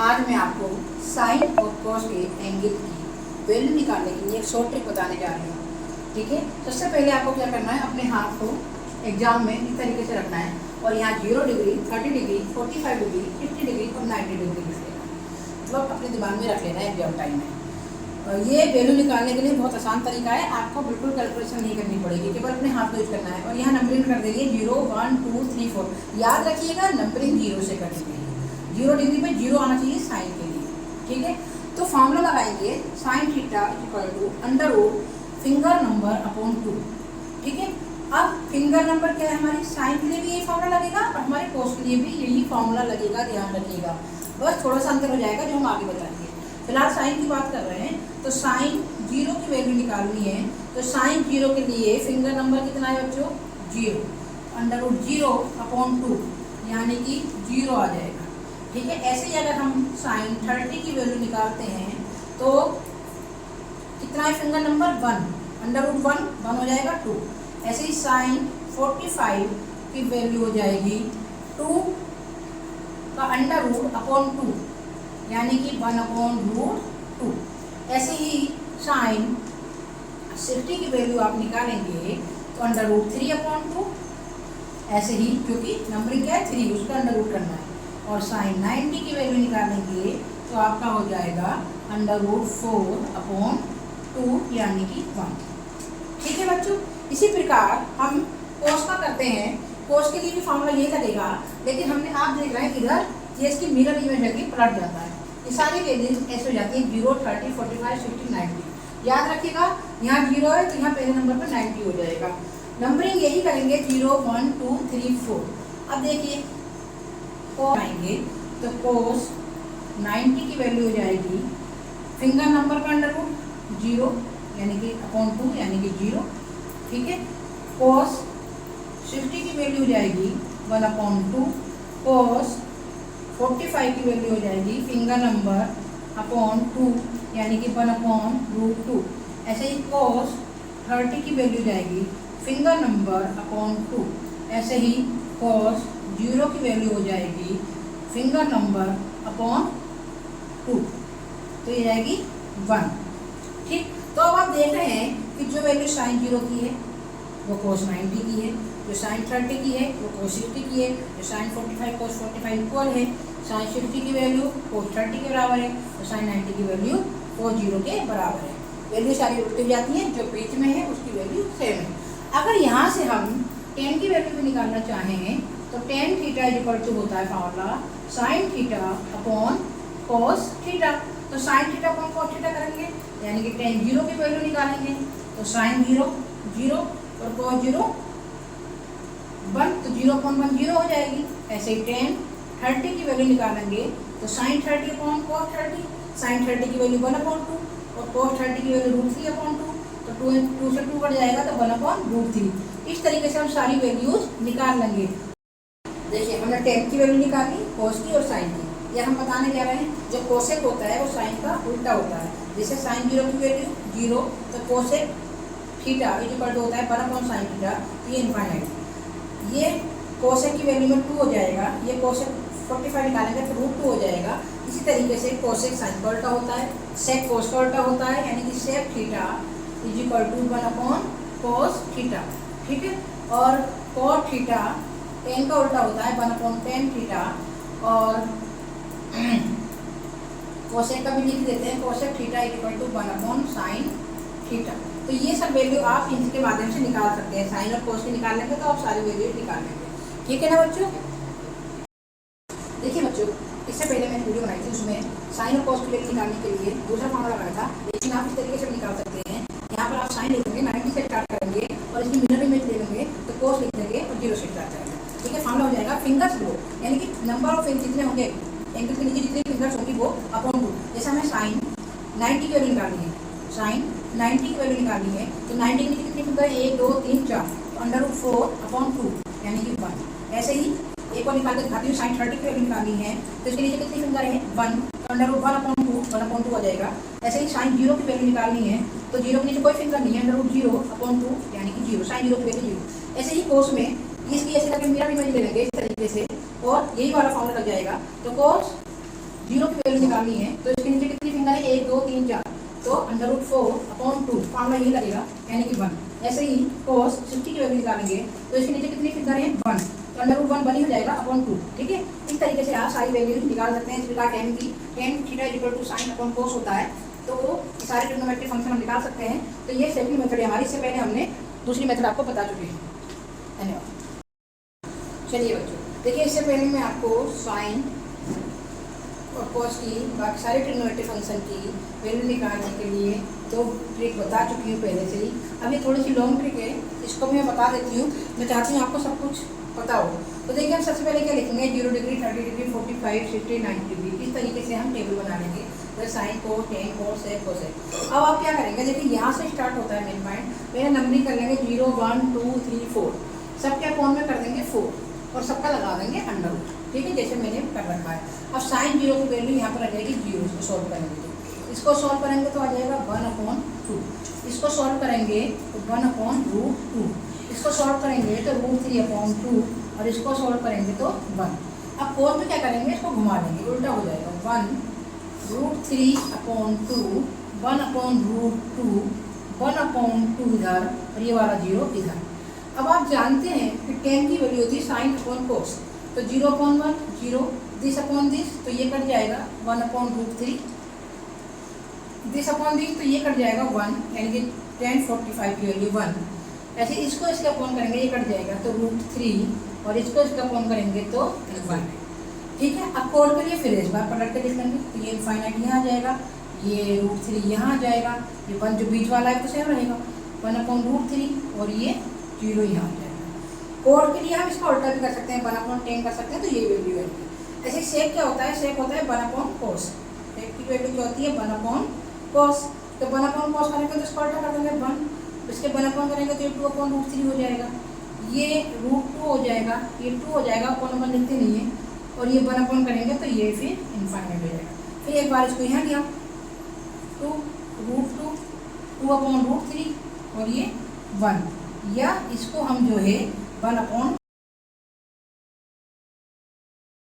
आज मैं आपको साइन और कॉस के एंगल की वैल्यू निकालने के लिए एक शॉर्ट ट्रिक बताने जा रही हूँ। ठीक है, सबसे पहले आपको क्या करना है, अपने हाथ को एग्जाम में इस तरीके से रखना है और यहाँ 0 डिग्री, 30 डिग्री, 45 डिग्री, 50 डिग्री और 90 डिग्री लिख लेना है। मतलब अपने दिमाग में रख लेना है एग्जाम टाइम में। ये वैल्यू निकालने के लिए बहुत आसान तरीका है, आपको बिल्कुल कैलकुलेशन नहीं करनी पड़ेगी, केवल अपने हाथ को यूज करना है। और यहाँ नंबरिंग कर देंगे 0, 1, 2, 3, 4। याद रखिएगा नंबरिंग 0 से करनी चाहिए। 0 डिग्री पे 0 आना चाहिए साइन के लिए। ठीक है, तो फॉर्मूला लगाएंगे sine theta equal to under root finger number upon 2। ठीक है, अब फिंगर नंबर क्या है, हमारी साइन के लिए भी यही फॉर्मूला लगेगा और हमारे कोस के लिए भी यही फॉर्मूला लगेगा, ध्यान रखिएगा। बस थोड़ा सा अंतर हो जाएगा जो हम आगे बताएंगे। फिलहाल साइन की बात कर रहे हैं, तो साइन 0 की वैल्यू निकालनी है। तो साइन 0 के लिए फिंगर नंबर कितना है बच्चों, 0। अंडर रूट 0 अपॉन 2 यानी कि 0 आ जाएगा। ठीक है, ऐसे ही अगर हम साइन 30 की वैल्यू निकालते हैं तो कितना है फिंगर नंबर 1, अंडर रूट 1 हो जाएगा 2। ऐसे ही साइन 45 की वैल्यू हो जाएगी 2 का अंडर रूट अपॉन 2 यानी कि 1 अपॉन रूट 2। ऐसे ही साइन 60 की वैल्यू आप निकालेंगे तो अंडर रूट 3 अपॉन 2। ऐसे ही क्योंकि नंबरिंग क्या है 3, उसका अंडर रूट करना है। और साइन 90 की वैल्यू निकालेंगे तो आपका हो जाएगा अंडर रूट 4 अपॉन 2 यानी कि 1। ठीक है बच्चों, इसी प्रकार हम कोस का करते हैं। कोस के लिए भी फॉर्मूला यही लगेगा, लेकिन हमने आप देख रहे हैं इधर ये इसकी मिरर इमेज है कि पलट जाता है। ये सारी वैल्यूज ऐसे हो जाती हैं 0, 30, 45, 50, 90। याद रखिएगा यहाँ 0 है तो यहाँ पहले नंबर पर 90 हो जाएगा। नंबरिंग यही करेंगे 0, 1, 2, 3, 4। अब देखिए आएंगे तो कोस 90 की वैल्यू हो जाएगी फिंगर नंबर का अंडर रूट 0 यानी कि अपॉन 2 यानी कि 0। ठीक है, कोस 60 की वैल्यू हो जाएगी 1 अपॉन 2। कोस 45 की वैल्यू हो जाएगी फिंगर नंबर अपॉन 2 यानी कि 1 अपॉन रूट 2। ऐसे ही कोस 30 की वैल्यू जाएगी फिंगर नंबर अपॉन 2। ऐसे ही कोस 0 की वैल्यू हो जाएगी फिंगर नंबर अपॉन 2, तो ये जाएगी 1। ठीक, तो अब आप देख रहे हैं कि जो वैल्यू साइन 0 की है वो कोस 90 की है, जो साइन 30 की है वो कोस 60 की है, जो साइन 45 कोस 45 इक्वल है। साइन 60 की वैल्यू कोस 30 के बराबर है और साइन 90 की वैल्यू कोस 0 के बराबर है। वैल्यू सारी उल्टी हो जाती है, जो बीच में है उसकी वैल्यू सेम है। अगर यहाँ से हम tan की वैल्यू भी निकालना चाहें तो tan थीटा इक्वल टू होता है formula sine theta upon cos theta. तो sine theta upon cos theta करेंगे यानी कि tan 0 की वैल्यू निकालेंगे तो साइन 0 0 और कोस 0 1, तो 0 अपॉन 1 0 हो जाएगी। ऐसे ही tan 30 की वैल्यू निकालेंगे तो साइन 30 अपॉन कोस 30, साइन 30 की वैल्यू 1 अपॉन 2 और कोस 30 की वैल्यू रूट 3 अपॉन 2, तो 2 से 2 कट जाएगा तो 1 अपॉन रूट 3। इस तरीके से हम सारी वैल्यूज निकाल लेंगे। देखिए हमने tan की वैल्यू निकाली, कोस की और साइन की। यह हम बताने जा रहे हैं जो कोसेक होता है वो साइन का उल्टा होता है। जैसे साइन 0 की वैल्यू 0 तो कोसेक थीटा इक्वल टू होता है 1 अपॉन साइन थीटा, ये इनफाइनाइट। ये कोसेक की वैल्यू में 2 हो जाएगा, ये कोसेक 45 निकालेंगे तो रूट 2 हो जाएगा। इसी तरीके से कोसेक साइन का उल्टा होता है, सेक कोस का उल्टा होता है यानी कि sec theta is equal to 1 upon cos theta. ठीक है, और कोस थीटा tan का उल्टा होता है 1 अपॉन tan थीटा और कोसेक का भी लिख देते हैं cosec theta equal to 1 upon sine theta. तो ये सब वैल्यू आप इनके माध्यम से निकाल सकते हैं। साइन और कोस की निकाल लेंगे तो आप सारी वैल्यू निकाल लेंगे। ठीक है ना बच्चों। देखिए बच्चों, इससे पहले मैंने वीडियो बनाई थी, उसमें साइन और कोस की वैल्यू निकालने के लिए दूसरा फॉर्मूला लगाया था, लेकिन आप इस तरीके से निकाल सकते हैं। यहाँ पर आप साइन लिखेंगे 90 से स्टार्ट करेंगे और इसकी मिरर इमेज ले लेंगे तो कोस लिख देंगे और 0 से स्टार्ट करेंगे। ठीक है, फॉर्मूला हो जाएगा फिंगर्स लो यानी कि नंबर ऑफ फिंगर जितने होंगे एंगल के नीचे जितने फिंगर्स होंगी वो अपॉन 2। जैसे हमें साइन 90 की वैल्यू निकालनी है, साइन 90 की वैल्यू निकालनी है तो 90 के नीचे कितनी फिंगर है 1, 2, 3, 4, तो अंडर रूट 4 अपॉन 2 यानी कि 1। ऐसे ही एक और निकाल के दिखाती हूँ, साइन 30 की वैल्यू निकालनी है तो इसके नीचे कितनी फिंगर है 1, तो अंडर रूट 1 अपॉन 2 आ जाएगा। ऐसे ही साइन 0 की वैल्यू निकालनी है तो 0 के नीचे कोई फिंगर नहीं है, अंडर रूट 0 अपॉन 2 यानी कि 0, साइन 0 की वैल्यू 0। ऐसे ही कोस में इसकी ऐसे करके मिरर इमेज ले लेंगे इस तरीके से और यही वाला फॉर्मूला लग जाएगा। तो कोस जीरो की वैल्यू निकालनी है तो इसके नीचे कितनी फिंगर है, 1 2 3 4, तो √4/2 फॉर्मूला यही लगेगा यानी कि 1। ऐसे ही cos 60 की वैल्यू निकालेंगे तो इसके नीचे कितनी फिंगर है, 1, तो √1 बनी हो जाएगा /2। ठीक है, इस तरीके से आप सारी वैल्यूज निकाल सकते हैं। इस प्रकार tan की tan θ = sin/cos होता है, तो सारे ट्रिग्नोमेट्रिक फंक्शन हम निकाल सकते हैं। तो ये सेकंड मेथड है हमारी, इससे पहले हमने दूसरी मेथड आपको बता चुके हैं। धन्यवाद। चलिए बच्चों देखिए, इससे पहले मैं आपको साइन और कॉस की बाकी सारे ट्रिग्नोमेट्रिक फंक्शन की वैल्यू निकालने के लिए दो ट्रिक बता चुकी हूँ पहले से ही। अब ये थोड़ी सी लॉन्ग ट्रिक है, इसको मैं बता देती हूँ। मैं चाहती हूँ आपको सब कुछ पता हो। तो देखिए हम सबसे पहले क्या लिखेंगे, 0 डिग्री 30 डिग्री 45 60 90 डिग्री, इस तरीके से हम टेबल बना लेंगे। तो साइन को टेन कोस है कोसेक। अब आप क्या करेंगे, देखिए यहाँ से स्टार्ट होता है मेन पॉइंट, पहले नंबरिंग कर लेंगे 0 1 2 3 4, सबके अकाउंट में कर देंगे 4 और सबका लगा देंगे अंडर। ठीक है, जैसे मैंने कर रखा है। अब साइन 0 की वैल्यू यहाँ पर आ जाएगी 0, इसको सॉल्व करेंगे तो इसको सॉल्व करेंगे तो आ जाएगा 1/2, इसको सॉल्व करेंगे तो 1/√2, इसको सॉल्व करेंगे तो √3/2 और इसको सॉल्व करेंगे तो 1। अब कोस में क्या करेंगे, इसको घुमा देंगे, उल्टा हो जाएगा 1√3/2 1/√2 1/2 इधर और ये वाला 0 इधर। अब आप जानते हैं कि tan की वैल्यू होती है sin/cos, तो 0/1 0, this/this तो ये कट जाएगा 1/√3, this/this तो ये कट जाएगा 1, यानी कि tan 45 की वैल्यू 1। ऐसे इसको इसके अपॉन करेंगे, ये कट जाएगा तो √3 और इसको इसका अपॉन करेंगे तो 1। ठीक है, अब कोड के लिए फिर इस बार पलट के लिख लेंगे, तो ये इनफाइनाइट यहाँ आ जाएगा, ये √3 यहाँ आ जाएगा, ये 1 जो बीच वाला है तो सेम रहेगा 1/√3 और ये 0 यहाँ आ जाएगा। कोड के लिए हम इसका उल्टा भी कर सकते हैं, 1/10 कर सकते हैं, तो ये वैल्यू है। ऐसे सेक क्या होता है, सेक होता है 1/cos, सेक की वैल्यू क्या होती है 1/cos, तो 1/cos करेंगे तो इसका उल्टा कर देंगे 1, इसके 1/1 करेंगे तो ये 2/√3 हो जाएगा, ये √2 हो जाएगा, ये 2 हो जाएगा, अपन लिखते नहीं है, और ये 1/1 करेंगे तो ये फिर इनफाइनाइट हो जाएगा। फिर एक बार इसको यहाँ लिया 2√2 2/√3 और ये 1, या इसको हम जो है 1/2